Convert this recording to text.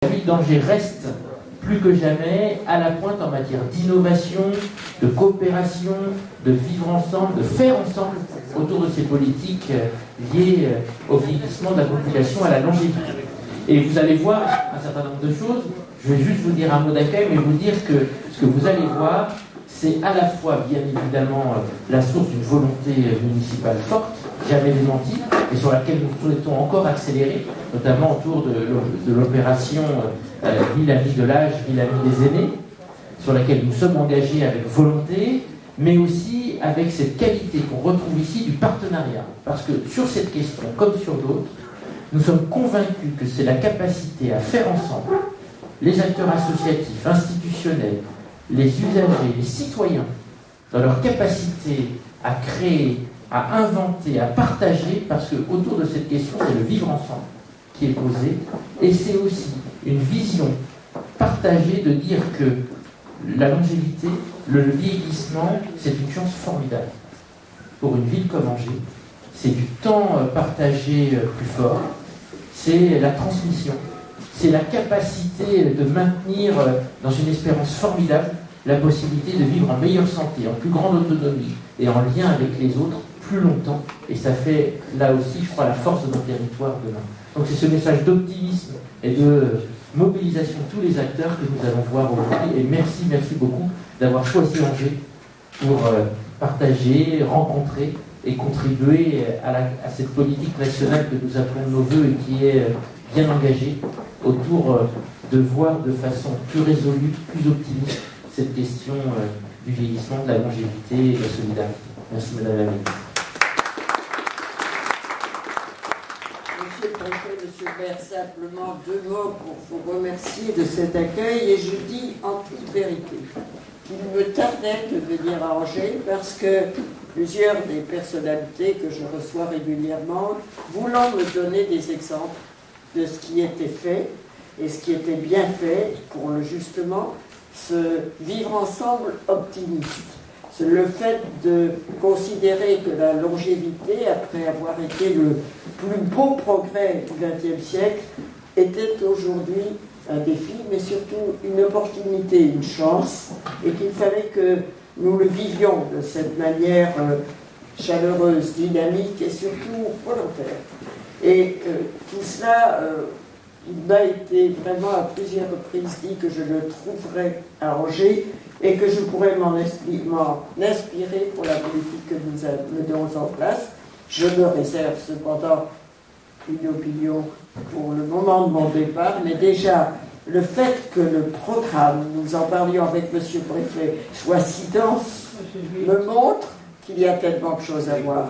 la ville d'Angers reste plus que jamais à la pointe en matière d'innovation, de coopération, de vivre ensemble, de faire ensemble autour de ces politiques liées au vieillissement de la population, à la longévité. Et vous allez voir un certain nombre de choses. Je vais juste vous dire un mot d'accueil, mais vous dire que ce que vous allez voir, c'est à la fois, bien évidemment, la source d'une volonté municipale forte, jamais démentie, et sur laquelle nous souhaitons encore accélérer, notamment autour de l'opération Ville Amie de l'âge, Ville Amie des aînés, sur laquelle nous sommes engagés avec volonté, mais aussi avec cette qualité qu'on retrouve ici du partenariat. Parce que sur cette question, comme sur d'autres, nous sommes convaincus que c'est la capacité à faire ensemble les acteurs associatifs, institutionnels, les usagers, les citoyens, dans leur capacité à créer, à inventer, à partager, parce que autour de cette question, c'est le vivre ensemble qui est posé, et c'est aussi une vision partagée de dire que la longévité, le vieillissement, c'est une chance formidable pour une ville comme Angers. C'est du temps partagé plus fort, c'est la transmission, c'est la capacité de maintenir dans une espérance formidable la possibilité de vivre en meilleure santé, en plus grande autonomie et en lien avec les autres plus longtemps. Et ça fait là aussi, je crois, la force de nos territoires demain. Donc c'est ce message d'optimisme et de mobilisation de tous les acteurs que nous allons voir aujourd'hui. Et merci beaucoup d'avoir choisi Angers pour partager, rencontrer et contribuer à cette politique nationale que nous appelons de nos voeux et qui est bien engagée autour de voir de façon plus résolue, plus optimiste cette question du vieillissement, de la longévité et de la solidarité. Merci Madame la Ministre. Monsieur le Préfet, Monsieur le maire, simplement deux mots pour vous remercier de cet accueil, et je dis en toute vérité qu'il me tardait de venir à Angers parce que plusieurs des personnalités que je reçois régulièrement, voulant me donner des exemples de ce qui était fait et ce qui était bien fait pour justement se vivre ensemble optimiste. C'est le fait de considérer que la longévité, après avoir été le plus beau progrès du XXe siècle, était aujourd'hui un défi, mais surtout une opportunité, une chance, et qu'il fallait que nous le vivions de cette manière chaleureuse, dynamique et surtout volontaire. Et tout cela, il m'a été vraiment à plusieurs reprises dit que je le trouverais à Angers et que je pourrais m'en inspirer pour la politique que nous mettons en place. Je me réserve cependant une opinion pour le moment de mon départ, mais déjà le fait que le programme, nous en parlions avec Monsieur le Préfet, soit si dense, me montre qu'il y a tellement de choses à voir.